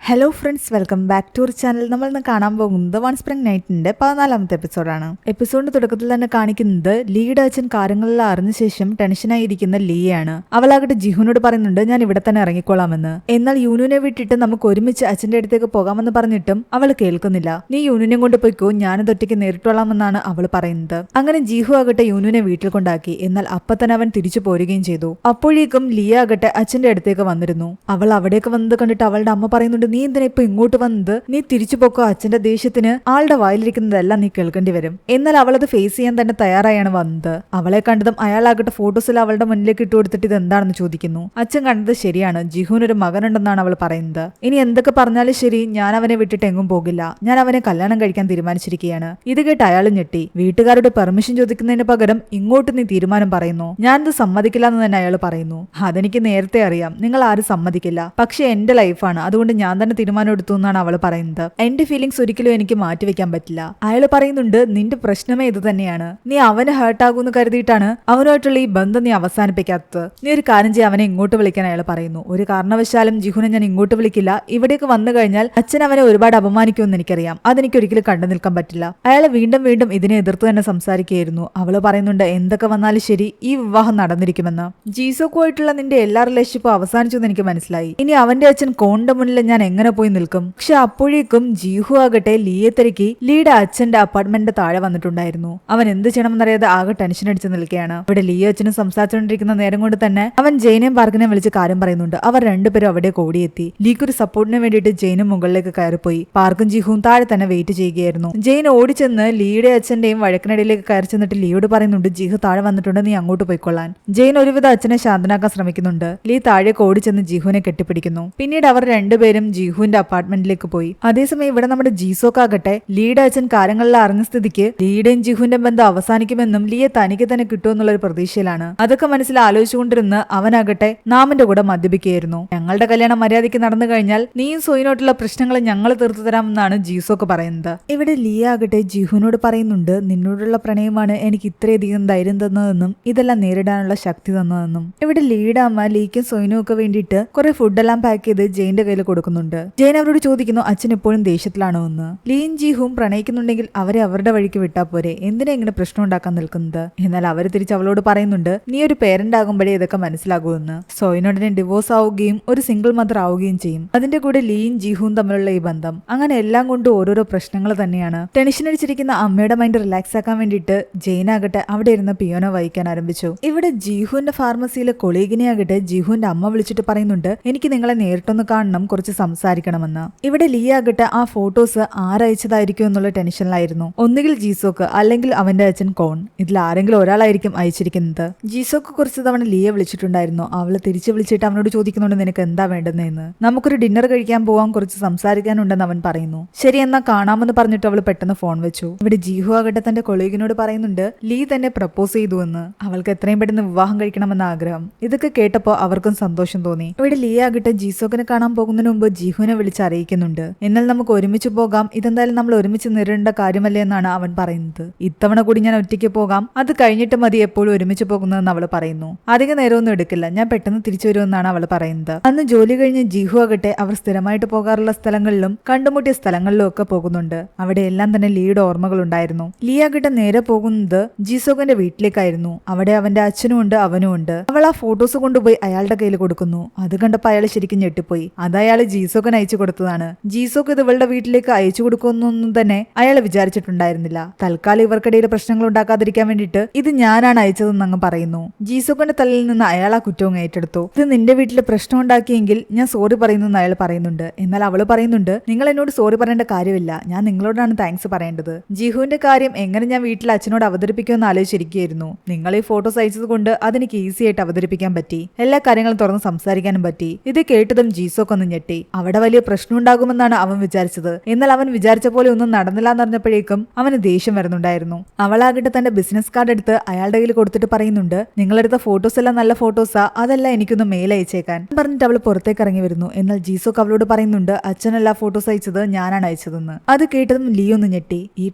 Hello friends, welcome back to our channel. നമ്മൾ ഇന്ന് കാണാൻ പോകുന്നത് വൺ സ്പ്രിംഗ് നൈറ്റിന്റെ 14ാമത്തെ എപ്പിസോഡാണ്. എപ്പിസോഡിന്റെ തുടക്കത്തിൽ തന്നെ കാണിക്കുന്നത് ലീയുടെ അച്ഛൻ കാര്യങ്ങളെല്ലാം അറിഞ്ഞ ശേഷം ടെൻഷനായിരിക്കുന്ന ലീയാണ്. അവളാകട്ടെ ജിഹുനോട് പറയുന്നുണ്ട്, ഞാൻ ഇവിടെ തന്നെ ഇറങ്ങിക്കോളാമെന്ന്. എന്നാൽ യൂനുവിനെ വിട്ടിട്ട് നമുക്ക് ഒരുമിച്ച് അച്ഛന്റെ അടുത്തേക്ക് പോകാമെന്ന് പറഞ്ഞിട്ടും അവൾ കേൾക്കുന്നില്ല. നീ യൂനുവിനെ കൊണ്ട് പോയിക്കോ, ഞാനത് ഒറ്റയ്ക്ക് നേരിട്ടോളാമെന്നാണ് അവൾ പറയുന്നത്. അങ്ങനെ ജിഹു ആകട്ടെ യൂനുവിനെ വീട്ടിൽ കൊണ്ടാക്കി. എന്നാൽ അപ്പൊ തന്നെ അവൻ തിരിച്ചു പോരുകയും ചെയ്തു. അപ്പോഴേക്കും ലീ ആകട്ടെ അച്ഛന്റെ അടുത്തേക്ക് വന്നിരുന്നു. അവൾ അവിടേക്ക് വന്നത് കണ്ടിട്ട് അവളുടെ അമ്മ പറയുന്നുണ്ട്, നീ എന്തിനാ ഇപ്പൊ ഇങ്ങോട്ട് വന്നത്? നീ തിരിച്ചു പോക്കോ, അച്ഛന്റെ ദേഷ്യത്തിന് ആളുടെ വായിലിരിക്കുന്നതെല്ലാം നീ കേൾക്കേണ്ടി വരും. എന്നാൽ അവളത് ഫേസ് ചെയ്യാൻ തന്നെ തയ്യാറായാണ് വന്നത്. അവളെ കണ്ടതും അയാളാകട്ടെ ഫോട്ടോസിൽ അവളുടെ മുന്നിലേക്ക് ഇട്ട് കൊടുത്തിട്ട് ഇത് എന്താണെന്ന് ചോദിക്കുന്നു. അച്ഛൻ കണ്ടത് ശരിയാണ്, ജിഹുവിനൊരു മകനുണ്ടെന്നാണ് അവൾ പറയുന്നത്. ഇനി എന്തൊക്കെ പറഞ്ഞാലും ശരി, ഞാൻ അവനെ വിട്ടിട്ട് എങ്ങും പോകില്ല. ഞാൻ അവനെ കല്യാണം കഴിക്കാൻ തീരുമാനിച്ചിരിക്കുകയാണ്. ഇത് കേട്ട് അയാൾ ഞെട്ടി. വീട്ടുകാരുടെ പെർമിഷൻ ചോദിക്കുന്നതിന് പകരം ഇങ്ങോട്ട് നീ തീരുമാനം പറയുന്നു. ഞാനിത് സമ്മതിക്കില്ല എന്ന് തന്നെ അയാൾ പറയുന്നു. അതെനിക്ക് നേരത്തെ അറിയാം, നിങ്ങൾ ആരും സമ്മതിക്കില്ല. പക്ഷെ എന്റെ ലൈഫാണ്, അതുകൊണ്ട് ഞാൻ തന്നെ തീരുമാനം എടുത്തു എന്നാണ് അവൾ പറയുന്നത്. എന്റെ ഫീലിംഗ്സ് ഒരിക്കലും എനിക്ക് മാറ്റിവെക്കാൻ പറ്റില്ല. അയാൾ പറയുന്നുണ്ട്, നിന്റെ പ്രശ്നമേ ഇത് തന്നെയാണ്. നീ അവന് ഹേർട്ടാകൂന്ന് കരുതിയിട്ടാണ് അവനുമായിട്ടുള്ള ഈ ബന്ധം നീ അവസാനിപ്പിക്കാത്തത്. നീ ഒരു കാര്യം ചെയ്യ, അവനെ ഇങ്ങോട്ട് വിളിക്കാൻ അയാൾ പറയുന്നു. ഒരു കാരണവശാലും ജിഹുനെ ഞാൻ ഇങ്ങോട്ട് വിളിക്കില്ല. ഇവിടേക്ക് വന്നു കഴിഞ്ഞാൽ അച്ഛൻ അവനെ ഒരുപാട് അപമാനിക്കുമെന്ന് എനിക്കറിയാം. അതെനിക്ക് ഒരിക്കലും കണ്ടു നിൽക്കാൻ പറ്റില്ല. അയാൾ വീണ്ടും വീണ്ടും ഇതിനെ എതിർത്ത് തന്നെ സംസാരിക്കുകയായിരുന്നു. അവള് പറയുന്നുണ്ട്, എന്തൊക്കെ വന്നാലും ശരി, ഈ വിവാഹം നടന്നിരിക്കുമെന്ന്. ജീസോക്കുമായിട്ടുള്ള നിന്റെ എല്ലാ റിലേഷൻഷിപ്പും അവസാനിച്ചു എന്ന് എനിക്ക് മനസ്സിലായി. ഇനി അവന്റെ അച്ഛൻ കോണിന്റെ മുന്നിൽ ഞാൻ എങ്ങനെ പോയി നിൽക്കും? പക്ഷെ അപ്പോഴേക്കും ജീഹു ആകട്ടെ ലീയെ തിരക്കി ലീയുടെ അച്ഛന്റെ അപ്പാർട്ട്മെന്റിന്റെ താഴെ വന്നിട്ടുണ്ടായിരുന്നു. അവൻ എന്ത് ചെയ്യണമെന്നറിയാതെ ആകെ ടെൻഷൻ അടിച്ച് നിൽക്കുകയാണ്. ഇവിടെ ലീ അച്ഛനും സംസാരിച്ചുകൊണ്ടിരിക്കുന്ന നേരം കൊണ്ട് തന്നെ അവൻ ജെയിനെയും പാർക്കിനെയും വിളിച്ച് കാര്യം പറയുന്നുണ്ട്. അവർ രണ്ടുപേരും അവിടെ ഓടിയെത്തി. ലീക്കൊരു സപ്പോർട്ടിന് വേണ്ടിയിട്ട് ജെയിനും മുകളിലേക്ക് കയറിപ്പോയി. പാർക്കും ജിഹുവും താഴെ തന്നെ വെയിറ്റ് ചെയ്യുകയായിരുന്നു. ജെയിൻ ഓടിച്ചെന്ന് ലീയുടെ അച്ഛന്റെയും വഴക്കിനടിയിലേക്ക് കയറി ചെന്നിട്ട് ലീയോട് പറയുന്നുണ്ട്, ജിഹു താഴെ വന്നിട്ടുണ്ട്, നീ അങ്ങോട്ട് പോയിക്കൊള്ളാൻ. ജെയിൻ ഒരുവിധ അച്ഛനെ ശാന്തനാക്കാൻ ശ്രമിക്കുന്നുണ്ട്. ലീ താഴേക്ക് ഓടിച്ചെന്ന് ജിഹുവിനെ കെട്ടിപ്പിടിക്കുന്നു. പിന്നീട് അവർ രണ്ടുപേരും ജിഹുവിന്റെ അപ്പാർട്ട്മെന്റിലേക്ക് പോയി. അതേസമയം ഇവിടെ നമ്മുടെ ജീസോക്കാകട്ടെ ലീയുടെ അച്ഛൻ കാര്യങ്ങളെല്ലാം അറിഞ്ഞ സ്ഥിതിക്ക് ലീയുടെയും ജിഹുവിന്റെ ബന്ധം അവസാനിക്കുമെന്നും ലീയെ തനിക്ക് തന്നെ കിട്ടുമെന്നുള്ള ഒരു പ്രതീക്ഷയിലാണ്. അതൊക്കെ മനസ്സിൽ ആലോചിച്ചുകൊണ്ടിരുന്ന് അവനാകട്ടെ നാമിന്റെ കൂടെ മദ്യപിക്കുകയായിരുന്നു. ഞങ്ങളുടെ കല്യാണം മര്യാദയ്ക്ക് നടന്നു കഴിഞ്ഞാൽ നീയും സോയിനോട്ടുള്ള പ്രശ്നങ്ങൾ ഞങ്ങൾ തീർത്തു തരാമെന്നാണ് ജീസോക്ക് പറയുന്നത്. ഇവിടെ ലീ ആകട്ടെ ജിഹുവിനോട് പറയുന്നുണ്ട്, നിന്നോടുള്ള പ്രണയമാണ് എനിക്ക് ഇത്രയധികം ധൈര്യം തന്നതെന്നും ഇതെല്ലാം നേരിടാനുള്ള ശക്തി തന്നതെന്നും. ഇവിടെ ലീയുടെ അമ്മ ലീക്കും സോയിനും ഒക്കെ വേണ്ടിയിട്ട് കുറെ ഫുഡെല്ലാം പാക്ക് ചെയ്ത് ജെയിന്റെ കയ്യിൽ കൊടുക്കുന്നുണ്ട്. ജെയിൻ അവരോട് ചോദിക്കുന്നു, അച്ഛൻ എപ്പോഴും ദേഷ്യത്തിലാണോ എന്ന്. ലീയും ജിഹുവും പ്രണയിക്കുന്നുണ്ടെങ്കിൽ അവരെ അവരുടെ വഴിക്ക് വിട്ടാ പോരെ, എന്തിനാ ഇങ്ങനെ പ്രശ്നം ഉണ്ടാക്കാൻ നിൽക്കുന്നത്? എന്നാൽ അവര് തിരിച്ച് അവളോട് പറയുന്നുണ്ട്, നീ ഒരു പേരന്റ് ആകുമ്പോഴേ ഇതൊക്കെ മനസ്സിലാകുമെന്ന്. സോയിനോടിനെ ഡിവോഴ്സ് ആവുകയും ഒരു സിംഗിൾ മദർ ആവുകയും ചെയ്യും. അതിന്റെ കൂടെ ലീയും ജിഹുവും തമ്മിലുള്ള ഈ ബന്ധം, അങ്ങനെ എല്ലാം കൊണ്ട് ഓരോരോ പ്രശ്നങ്ങൾ തന്നെയാണ്. ടെൻഷൻ അടിച്ചിരിക്കുന്ന അമ്മയുടെ മൈൻഡ് റിലാക്സ് ആക്കാൻ വേണ്ടിയിട്ട് ജെയിൻ ആകട്ടെ അവിടെ ഇരുന്ന് പിയാനോ വായിക്കാൻ ആരംഭിച്ചു. ഇവിടെ ജിഹുവിന്റെ ഫാർമസിയിലെ കൊളീഗിനെ ആകട്ടെ ജിഹുവിന്റെ അമ്മ വിളിച്ചിട്ട് പറയുന്നുണ്ട്, എനിക്ക് നിങ്ങളെ നേരിട്ടൊന്ന് കാണണം, കുറച്ച് സംസാരിക്കണമെന്ന്. ഇവിടെ ലീ ആകട്ടെ ആ ഫോട്ടോസ് ആരയച്ചതായിരിക്കും എന്നുള്ള ടെൻഷനിലായിരുന്നു. ഒന്നുകിൽ ജീസോക്ക് അല്ലെങ്കിൽ അവന്റെ അച്ഛൻ കോൺ, ഇതിൽ ആരെങ്കിലും ഒരാളായിരിക്കും അയച്ചിരിക്കുന്നത്. ജീസോക്ക് കുറച്ച് തവണ ലീയെ വിളിച്ചിട്ടുണ്ടായിരുന്നു. അവള് തിരിച്ചു വിളിച്ചിട്ട് അവനോട് ചോദിക്കുന്നുണ്ട്, നിനക്ക് എന്താ വേണ്ടെന്ന്. നമുക്കൊരു ഡിന്നർ കഴിക്കാൻ പോവാൻ, കുറച്ച് സംസാരിക്കാനുണ്ടെന്ന് അവൻ പറയുന്നു. ശരി എന്നാ കാണാമെന്ന് പറഞ്ഞിട്ട് അവള് പെട്ടെന്ന് ഫോൺ വെച്ചു. ഇവിടെ ജീഹു ആകട്ടെ തന്റെ കൊളീഗിനോട് പറയുന്നുണ്ട്, ലീ തന്നെ പ്രപ്പോസ് ചെയ്തു എന്ന്. അവൾക്ക് എത്രയും പെട്ടെന്ന് വിവാഹം കഴിക്കണമെന്ന ആഗ്രഹം. ഇതൊക്കെ കേട്ടപ്പോ അവർക്കും സന്തോഷം തോന്നി. ഇവിടെ ലീ ആകട്ടെ ജീസോക്കിനെ കാണാൻ പോകുന്നതിന് മുമ്പ് ജിഹുവിനെ വിളിച്ച് അറിയിക്കുന്നുണ്ട്. എന്നാൽ നമുക്ക് ഒരുമിച്ച് പോകാം, ഇതെന്തായാലും നമ്മൾ ഒരുമിച്ച് നേരിടേണ്ട കാര്യമല്ലേ എന്നാണ് അവൻ പറയുന്നത്. ഇത്തവണ കൂടി ഞാൻ ഒറ്റയ്ക്ക് പോകാം, അത് കഴിഞ്ഞിട്ട് മതി എപ്പോഴും ഒരുമിച്ച് പോകുന്നതെന്ന് അവൾ പറയുന്നു. അധിക നേരമൊന്നും എടുക്കില്ല, ഞാൻ പെട്ടെന്ന് തിരിച്ചു വരുമെന്നാണ് അവൾ പറയുന്നത്. അന്ന് ജോലി കഴിഞ്ഞ് ജിഹു ആകട്ടെ അവർ സ്ഥിരമായിട്ട് പോകാറുള്ള സ്ഥലങ്ങളിലും കണ്ടുമുട്ടിയ സ്ഥലങ്ങളിലും ഒക്കെ പോകുന്നുണ്ട്. അവിടെ എല്ലാം തന്നെ ലീയുടെ ഓർമ്മകൾ ഉണ്ടായിരുന്നു. ലീ ആകട്ടെ നേരെ പോകുന്നത് ജീസോക്കിന്റെ വീട്ടിലേക്കായിരുന്നു. അവിടെ അവന്റെ അച്ഛനും ഉണ്ട്, അവനും ഉണ്ട്. അവൾ ആ ഫോട്ടോസ് കൊണ്ടുപോയി അയാളുടെ കയ്യിൽ കൊടുക്കുന്നു. അത് കണ്ടപ്പോൾ അയാൾ ശരിക്കും ഞെട്ടിപ്പോയി. അത് അയാൾ ജീസോക്കിന് അയച്ചു കൊടുത്തതാണ്. ജീസോക്ക് ഇത് ഇവളുടെ വീട്ടിലേക്ക് അയച്ചു കൊടുക്കുന്നൊന്നും തന്നെ അയാൾ വിചാരിച്ചിട്ടുണ്ടായിരുന്നില്ല. തൽക്കാലം ഇവർക്കിടയിൽ പ്രശ്നങ്ങൾ ഉണ്ടാക്കാതിരിക്കാൻ വേണ്ടിയിട്ട് ഇത് ഞാനാണ് അയച്ചതെന്ന് അങ്ങ് പറയുന്നു. ജീസോക്കിന്റെ തലയിൽ നിന്ന് അയാൾ ആ കുറ്റവും ഏറ്റെടുത്തു. ഇത് നിന്റെ വീട്ടിൽ പ്രശ്നം ഉണ്ടാക്കിയെങ്കിൽ ഞാൻ സോറി പറയുന്നു അയാൾ പറയുന്നുണ്ട്. എന്നാൽ അവള് പറയുന്നുണ്ട്, നിങ്ങൾ എന്നോട് സോറി പറയേണ്ട കാര്യമില്ല, ഞാൻ നിങ്ങളോടാണ് താങ്ക്സ് പറയേണ്ടത്. ജിഹുവിന്റെ കാര്യം എങ്ങനെ ഞാൻ വീട്ടിൽ അച്ഛനോട് അവതരിപ്പിക്കുമെന്ന് ആലോചിച്ചിരിക്കുകയായിരുന്നു. നിങ്ങൾ ഈ ഫോട്ടോസ് അയച്ചത് കൊണ്ട് അതെനിക്ക് ഈസി ആയിട്ട് അവതരിപ്പിക്കാൻ പറ്റി, എല്ലാ കാര്യങ്ങളും തുറന്ന് സംസാരിക്കാനും പറ്റി. ഇത് കേട്ടതും ജീസോക്ക് ഒന്ന് ഞെട്ടി. അവിടെ വലിയ പ്രശ്നം ഉണ്ടാകുമെന്നാണ് അവൻ വിചാരിച്ചത്. എന്നാൽ അവൻ വിചാരിച്ച പോലെ ഒന്നും നടന്നില്ല എന്നറിഞ്ഞപ്പോഴേക്കും അവന് ദേഷ്യം വരുന്നുണ്ടായിരുന്നു. അവളാകട്ടെ തന്റെ ബിസിനസ് കാർഡ് എടുത്ത് അയാളുടെ കയ്യിൽ കൊടുത്തിട്ട് പറയുന്നുണ്ട്, നിങ്ങളെടുത്ത ഫോട്ടോസ് എല്ലാം നല്ല ഫോട്ടോസാ, അതെല്ലാം എനിക്കൊന്ന് മെയിൽ അയച്ചേക്കാൻ പറഞ്ഞിട്ട് അവൾ പുറത്തേക്ക് ഇറങ്ങി വരുന്നു. എന്നാൽ ജീസോക്ക് അവളോട് പറയുന്നുണ്ട്, അച്ഛനല്ല ഫോട്ടോസ് അയച്ചത്, ഞാനാണ് അയച്ചതെന്ന്. അത് കേട്ടതും ലീ ഒന്ന് ഞെട്ടി. ഈ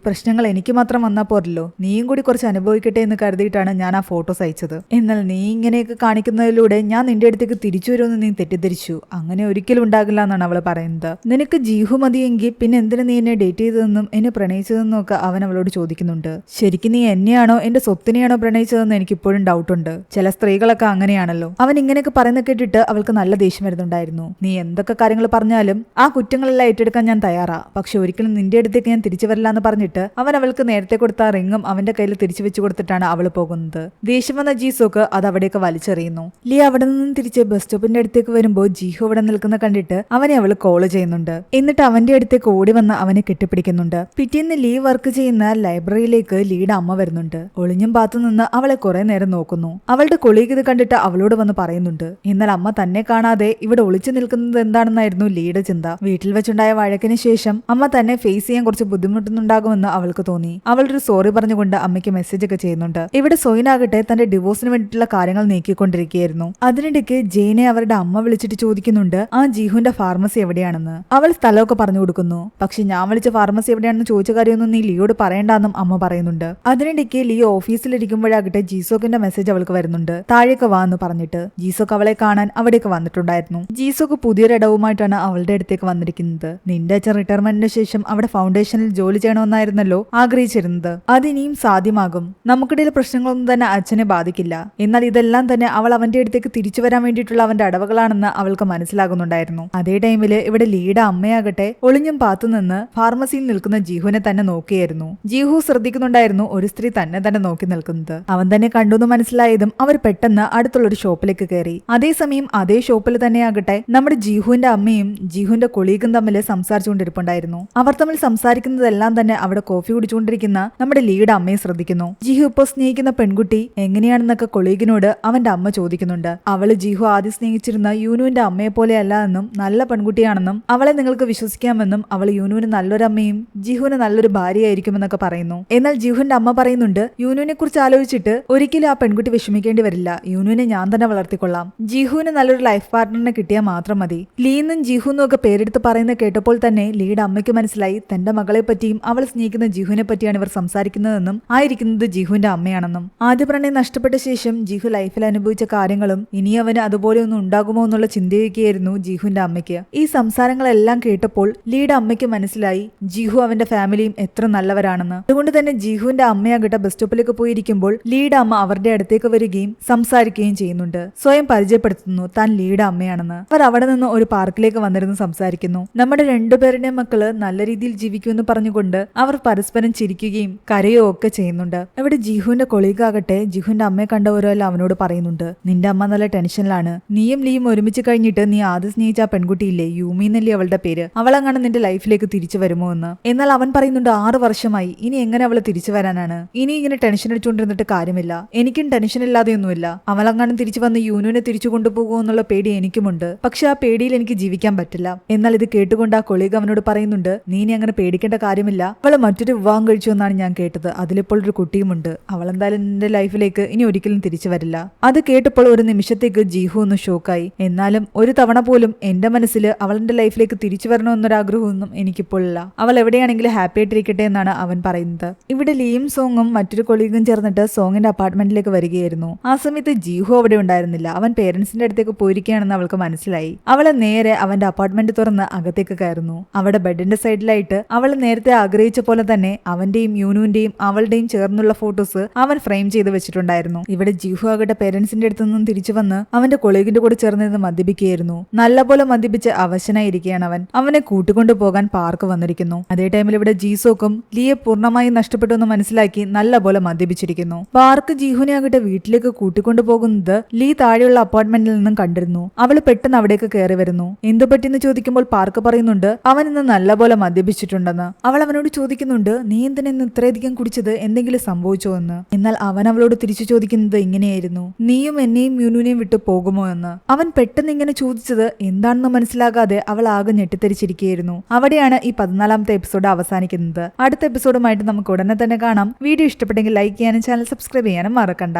പ്രശ്നങ്ങൾ എനിക്ക് മാത്രം വന്നാൽ പോരല്ലോ, നീയും കൂടി കുറച്ച് അനുഭവിക്കട്ടെ എന്ന് കരുതിയിട്ടാണ് ഞാൻ ആ ഫോട്ടോസ് അയച്ചത്. എന്നാൽ നീ ഇങ്ങനെയൊക്കെ കാണിക്കുന്നതിലൂടെ ഞാൻ നിന്റെ അടുത്തേക്ക് തിരിച്ചു വരുമെന്ന് നീ തെറ്റിദ്ധരിച്ചു. അങ്ങനെ ഒരിക്കലും ഉണ്ടാകില്ല എന്നാണ് അവൾ പറയുന്നത്. നിനക്ക് ജീഹു മതിയെങ്കിൽ പിന്നെ എന്തിനു നീ എന്നെ ഡേറ്റ് ചെയ്തതെന്നും എന്നെ പ്രണയിച്ചതെന്നും ഒക്കെ അവൻ അവളോട് ചോദിക്കുന്നുണ്ട്. ശരിക്കും നീ എന്നെയാണോ എന്റെ സ്വത്തിനെയാണോ പ്രണയിച്ചതെന്ന് എനിക്ക് ഇപ്പോഴും ഡൗട്ടുണ്ട്. ചില സ്ത്രീകളൊക്കെ അങ്ങനെയാണല്ലോ. അവൻ ഇങ്ങനെയൊക്കെ പറയുന്ന കേട്ടിട്ട് അവൾക്ക് നല്ല ദേഷ്യം വരുന്നുണ്ടായിരുന്നു. നീ എന്തൊക്കെ കാര്യങ്ങൾ പറഞ്ഞാലും ആ കുറ്റങ്ങളെല്ലാം ഏറ്റെടുക്കാൻ ഞാൻ തയ്യാറാ, പക്ഷെ ഒരിക്കലും നിന്റെ അടുത്തേക്ക് ഞാൻ തിരിച്ചു വരില്ല എന്ന് പറഞ്ഞിട്ട് അവൻ അവൾക്ക് നേരത്തെ കൊടുത്ത റിങ്ങും അവന്റെ കയ്യിൽ തിരിച്ചു വെച്ചു കൊടുത്തിട്ടാണ് അവൾ പോകുന്നത്. ദേഷ്യം വന്ന ജീസോക്ക് അത് അവിടേക്ക് വലിച്ചെറിയുന്നു. ലീ അവിടെ നിന്നും തിരിച്ച് ബസ് സ്റ്റോപ്പിന്റെ അടുത്തേക്ക് വരുമ്പോൾ ജീഹു അവിടെ നിൽക്കുന്ന കണ്ടിട്ട് അവനെ അവള് കോള് ചെയ്യുന്നുണ്ട്. എന്നിട്ട് അവന്റെ അടുത്തേക്ക് ഓടി വന്ന് അവനെ കെട്ടിപ്പിടിക്കുന്നുണ്ട്. പിറ്റേന്ന് ലീ വർക്ക് ചെയ്യുന്ന ലൈബ്രറിയിലേക്ക് ലീയുടെ അമ്മ വരുന്നുണ്ട്. ഒളിഞ്ഞും പാത്തു നിന്ന് അവളെ കുറെ നേരം നോക്കുന്നു. അവളുടെ കൊളീഗ് ഇത് കണ്ടിട്ട് അവളോട് വന്ന് പറയുന്നുണ്ട്. എന്നാൽ അമ്മ തന്നെ കാണാതെ ഇവിടെ ഒളിച്ചു നിൽക്കുന്നത് എന്താണെന്നായിരുന്നു ലീയുടെ ചിന്ത. വീട്ടിൽ വെച്ചുണ്ടായ വഴക്കിന് ശേഷം അമ്മ തന്നെ ഫേസ് ചെയ്യാൻ കുറച്ച് ബുദ്ധിമുട്ടുന്നുണ്ടാകുമെന്ന് അവൾക്ക് തോന്നി. അവളൊരു സോറി പറഞ്ഞുകൊണ്ട് അമ്മയ്ക്ക് മെസ്സേജ് ഒക്കെ ചെയ്യുന്നുണ്ട്. ഇവിടെ സോയിനാകട്ടെ തന്റെ ഡിവോഴ്സിന് വേണ്ടിയിട്ടുള്ള കാര്യങ്ങൾ നീക്കിക്കൊണ്ടിരിക്കുകയായിരുന്നു. അതിനിടയ്ക്ക് ജെയിനെ അവരുടെ അമ്മ വിളിച്ചിട്ട് ചോദിക്കുന്നുണ്ട് ആ ജീഹുവിന്റെ ഫാർമസി എവിടെയാണെന്ന്. അവൾ സ്ഥലമൊക്കെ പറഞ്ഞു കൊടുക്കുന്നു. പക്ഷെ ഞാൻ വിളിച്ച ഫാർമസി എവിടെയാണെന്ന് ചോദിച്ച കാര്യമൊന്നും നീ ലിയോട് പറയണ്ടെന്നും അമ്മ പറയുന്നുണ്ട്. അതിനിടയ്ക്ക് ലിയോ ഓഫീസിലിരിക്കുമ്പോഴാകട്ടെ ജീസോക്കിന്റെ മെസ്സേജ് അവൾക്ക് വരുന്നുണ്ട്. താഴേക്ക് വാ എന്ന് പറഞ്ഞിട്ട്. ജീസോക്ക് അവളെ കാണാൻ അവിടേക്ക് വന്നിട്ടുണ്ടായിരുന്നു. ജീസോക്ക് പുതിയൊരു ഇടവുമായിട്ടാണ് അവളുടെ അടുത്തേക്ക് വന്നിരിക്കുന്നത്. നിന്റെ അച്ഛൻ റിട്ടയർമെന്റിന് ശേഷം അവിടെ ഫൗണ്ടേഷനിൽ ജോലി ചെയ്യണമെന്നായിരുന്നല്ലോ ആഗ്രഹിച്ചിരുന്നത്. അതിനിയും സാധ്യമാകും. നമുക്കിടയിൽ പ്രശ്നങ്ങളൊന്നും തന്നെ അച്ഛനെ ബാധിക്കില്ല. എന്നാൽ ഇതെല്ലാം തന്നെ അവൾ അവന്റെ അടുത്തേക്ക് തിരിച്ചു വരാൻ വേണ്ടിയിട്ടുള്ള അവന്റെ അടവുകളാണെന്ന് അവൾക്ക് മനസ്സിലാകുന്നുണ്ടായിരുന്നു. അതേ ടൈമില് ഇവിടെ ലീയുടെ അമ്മയാകട്ടെ ഒളിഞ്ഞും പാത്തുനിന്ന് ഫാർമസിയിൽ നിൽക്കുന്ന ജീഹുവിനെ തന്നെ നോക്കിയായിരുന്നു. ജീഹു ശ്രദ്ധിക്കുന്നുണ്ടായിരുന്നു ഒരു സ്ത്രീ തന്നെ നോക്കി നിൽക്കുന്നത്. അവൻ തന്നെ കണ്ടുവെന്ന് മനസ്സിലായതും അവർ പെട്ടെന്ന് അടുത്തുള്ളൊരു ഷോപ്പിലേക്ക് കയറി. അതേസമയം അതേ ഷോപ്പിൽ തന്നെയാകട്ടെ നമ്മുടെ ജീഹുവിന്റെ അമ്മയും ജീഹുവിന്റെ കൊളീഗും തമ്മിൽ സംസാരിച്ചുകൊണ്ടിരിപ്പുണ്ടായിരുന്നു. അവർ തമ്മിൽ സംസാരിക്കുന്നതെല്ലാം തന്നെ അവിടെ കോഫി കുടിച്ചുകൊണ്ടിരിക്കുന്ന നമ്മുടെ ലീയുടെ അമ്മയെ ശ്രദ്ധിക്കുന്നു. ജീഹു ഇപ്പോൾ സ്നേഹിക്കുന്ന പെൺകുട്ടി എങ്ങനെയാണെന്നൊക്കെ കൊളീഗിനോട് അവന്റെ അമ്മ ചോദിക്കുന്നുണ്ട്. അവള് ജീഹു ആദ്യം സ്നേഹിച്ചിരുന്ന യൂനുവിന്റെ അമ്മയെ പോലെയല്ല എന്നും നല്ല പെൺകുട്ടിയാണെന്നും അവളെ നിങ്ങൾക്ക് വിശ്വസിക്കാമെന്നും അവൾ യൂനുവിന് നല്ലൊരമ്മയും ജീഹുവിന് നല്ലൊരു ഭാര്യയായിരിക്കുമെന്നൊക്കെ പറയുന്നു. എന്നാൽ ജീഹുവിന്റെ അമ്മ പറയുന്നുണ്ട് യൂനുവിനെ കുറിച്ച് ആലോചിച്ചിട്ട് ഒരിക്കലും ആ പെൺകുട്ടി വിഷമിക്കേണ്ടി വരില്ല. യൂനുവിനെ ഞാൻ തന്നെ വളർത്തിക്കൊള്ളാം. ജീഹുവിന് നല്ലൊരു ലൈഫ് പാർട്ട്ണറിനെ കിട്ടിയാൽ മാത്രം മതി. ലീന്നും ജീഹുന്നും ഒക്കെ പേരെടുത്ത് പറയുന്നത് കേട്ടപ്പോൾ തന്നെ ലീയുടെ അമ്മയ്ക്ക് മനസ്സിലായി തന്റെ മകളെ പറ്റിയും അവൾ സ്നേഹിക്കുന്ന ജീഹുവിനെ പറ്റിയാണ് ഇവർ സംസാരിക്കുന്നതെന്നും ആയിരിക്കുന്നത് ജീഹുവിന്റെ അമ്മയാണെന്നും. ആദ്യ പ്രണയം നഷ്ടപ്പെട്ട ശേഷം ജീഹു ലൈഫിൽ അനുഭവിച്ച കാര്യങ്ങളും ഇനി അവന് അതുപോലെ ഒന്നും ഉണ്ടാകുമോ എന്നുള്ള ചിന്തയൊക്കെയായിരുന്നു ജീഹുവിന്റെ അമ്മയ്ക്ക്. ഈ സംസാരങ്ങളെല്ലാം കേട്ടപ്പോൾ ലീയുടെ അമ്മയ്ക്ക് മനസ്സിലായി ജീഹു അവന്റെ ഫാമിലിയും എത്ര നല്ലവരാണെന്ന്. അതുകൊണ്ട് തന്നെ ജീഹുവിന്റെ അമ്മയാകട്ടെ ബസ് സ്റ്റോപ്പിലേക്ക് പോയിരിക്കുമ്പോൾ ലീയുടെ അമ്മ അവരുടെ അടുത്തേക്ക് വരികയും സംസാരിക്കുകയും ചെയ്യുന്നുണ്ട്. സ്വയം പരിചയപ്പെടുത്തുന്നു താൻ ലീയുടെ അമ്മയാണെന്ന്. അവർ അവിടെ നിന്ന് ഒരു പാർക്കിലേക്ക് വന്നിരുന്ന് സംസാരിക്കുന്നു. നമ്മുടെ രണ്ടുപേരുടെയും മക്കള് നല്ല രീതിയിൽ ജീവിക്കുമെന്ന് പറഞ്ഞുകൊണ്ട് അവർ പരസ്പരം ചിരിക്കുകയും കരയോ ഒക്കെ ചെയ്യുന്നുണ്ട്. ഇവിടെ ജീഹുവിന്റെ കൊളീഗാകട്ടെ ജീഹുവിന്റെ അമ്മയെ കണ്ടവരെല്ലാം അവനോട് പറയുന്നുണ്ട് നിന്റെ അമ്മ നല്ല ടെൻഷനിലാണ്. നീയും ലീയും ഒരുമിച്ച് കഴിഞ്ഞിട്ട് നീ ആദ്യം സ്നേഹിച്ച ആ പെൺകുട്ടിയില്ലേ യൂമി എന്നല്ലേ അവളുടെ പേര്, അവളങ്ങനെ നിന്റെ ലൈഫിലേക്ക് തിരിച്ചു വരുമോ എന്ന്. എന്നാൽ അവൻ പറയുന്നുണ്ട് 6 വർഷമായി, ഇനി എങ്ങനെ അവള് തിരിച്ചു വരാനാണ്? ഇനി ഇങ്ങനെ ടെൻഷൻ അടിച്ചുകൊണ്ടിരുന്നിട്ട് കാര്യമില്ല. എനിക്കും ടെൻഷൻ ഇല്ലാതെയൊന്നുമില്ല. അവളങ്ങാനും തിരിച്ചു വന്ന് യൂനുവിനെ തിരിച്ചു കൊണ്ടുപോകുമോ എന്നുള്ള പേടി എനിക്കുമുണ്ട്. പക്ഷെ ആ പേടിയിൽ എനിക്ക് ജീവിക്കാൻ പറ്റില്ല. എന്നാൽ ഇത് കേട്ടുകൊണ്ട് ആ കൊളീഗ് അവനോട് പറയുന്നുണ്ട് നീ ഇനി അങ്ങനെ പേടിക്കേണ്ട കാര്യമില്ല. അവള് മറ്റൊരു വിവാഹം കഴിച്ചു എന്നാണ് ഞാൻ കേട്ടത്. അതിലിപ്പോൾ ഒരു കുട്ടിയുമുണ്ട്. അവളെന്തായാലും നിന്റെ ലൈഫിലേക്ക് ഇനി ഒരിക്കലും തിരിച്ചു വരില്ല. അത് കേട്ടപ്പോൾ ഒരു നിമിഷത്തേക്ക് ജീഹു ഒന്ന് ഷോക്കായി. എന്നാലും ഒരു തവണ പോലും എന്റെ മനസ്സിൽ അവളെന്റെ ലൈഫിലേക്ക് തിരിച്ചു വരണമെന്നൊരാഗ്രഹമൊന്നും എനിക്കിപ്പോഴില്ല. അവൾ എവിടെയാണെങ്കിലും ഹാപ്പി ആയിട്ടിരിക്കട്ടെ എന്നാണ് അവൻ പറയുന്നത്. ഇവിടെ ലീയും സോങ്ങും മറ്റൊരു കൊളീഗും ചേർന്നിട്ട് സോങ്ങിന്റെ അപ്പാർട്ട്മെന്റിലേക്ക് വരികയായിരുന്നു. ആ സമയത്ത് ജീഹു അവിടെ ഉണ്ടായിരുന്നില്ല. അവൻ പേരൻസിന്റെ അടുത്തേക്ക് പോയിരിക്കുകയാണെന്ന് അവൾക്ക് മനസ്സിലായി. അവളെ നേരെ അവന്റെ അപ്പാർട്ട്മെന്റ് തുറന്ന് അകത്തേക്ക് കയറുന്നു. അവിടെ ബെഡിന്റെ സൈഡിലായിട്ട് അവൾ നേരത്തെ ആഗ്രഹിച്ച പോലെ തന്നെ അവന്റെയും യൂനുവിന്റെയും അവളുടെയും ചേർന്നുള്ള ഫോട്ടോസ് അവൻ ഫ്രെയിം ചെയ്ത് വെച്ചിട്ടുണ്ടായിരുന്നു. ഇവിടെ ജീഹു ആകട്ടെ പേരൻസിന്റെ അടുത്ത് നിന്നും തിരിച്ചു വന്ന് അവന്റെ കൊളീഗിന്റെ കൂടെ ചേർന്നിരുന്ന് മദ്യപിക്കുകയായിരുന്നു. നല്ലപോലെ മദ്യപിച്ച് അവശനായിരിക്കുകയാണ് അവൻ. അവനെ കൂട്ടിക്കൊണ്ടു പോകാൻ പാർക്ക് വന്നിരിക്കുന്നു. അതേ ടൈമിൽ ഇവിടെ ജീസോക്കും ലീയെ പൂർണ്ണമായും നഷ്ടപ്പെട്ടു എന്ന് മനസ്സിലാക്കി നല്ലപോലെ മദ്യപിച്ചിരിക്കുന്നു. പാർക്ക് ജീഹുനെ ആകട്ടെ വീട്ടിലേക്ക് കൂട്ടിക്കൊണ്ടു പോകുന്നത് ലീ താഴെയുള്ള അപ്പാർട്ട്മെന്റിൽ നിന്നും കണ്ടിരുന്നു. അവള് പെട്ടെന്ന് അവിടേക്ക് കയറി വരുന്നു. എന്തു പറ്റിയെന്ന് ചോദിക്കുമ്പോൾ പാർക്ക് പറയുന്നുണ്ട് അവൻ ഇന്ന് നല്ലപോലെ മദ്യപിച്ചിട്ടുണ്ടെന്ന്. അവൾ അവനോട് ചോദിക്കുന്നുണ്ട് നീ എന്തിനെന്ന് ഇത്രയധികം കുടിച്ചത്, എന്തെങ്കിലും സംഭവിച്ചോ എന്ന്. എന്നാൽ അവൻ അവളോട് തിരിച്ചു ചോദിക്കുന്നത് ഇങ്ങനെയായിരുന്നു നീയും എന്നെയും യൂനുവിനെയും വിട്ടു പോകുമോ എന്ന്. അവൻ പെട്ടെന്ന് ഇങ്ങനെ ചോദിച്ചത് എന്താണെന്ന് മനസ്സിലാകാതെ അവൾ ആകെ ഞെട്ടിത്തെരിച്ചിരിക്കുകയായിരുന്നു. അവിടെയാണ് ഈ 14ാമത്തെ എപ്പിസോഡ് അവസാനിക്കുന്നത്. അടുത്ത എപ്പിസോഡുമായിട്ട് നമുക്ക് ഉടനെ തന്നെ കാണാം. വീഡിയോ ഇഷ്ടപ്പെട്ടെങ്കിൽ ലൈക്ക് ചെയ്യാനും ചാനൽ സബ്സ്ക്രൈബ് ചെയ്യാനും മറക്കണ്ട.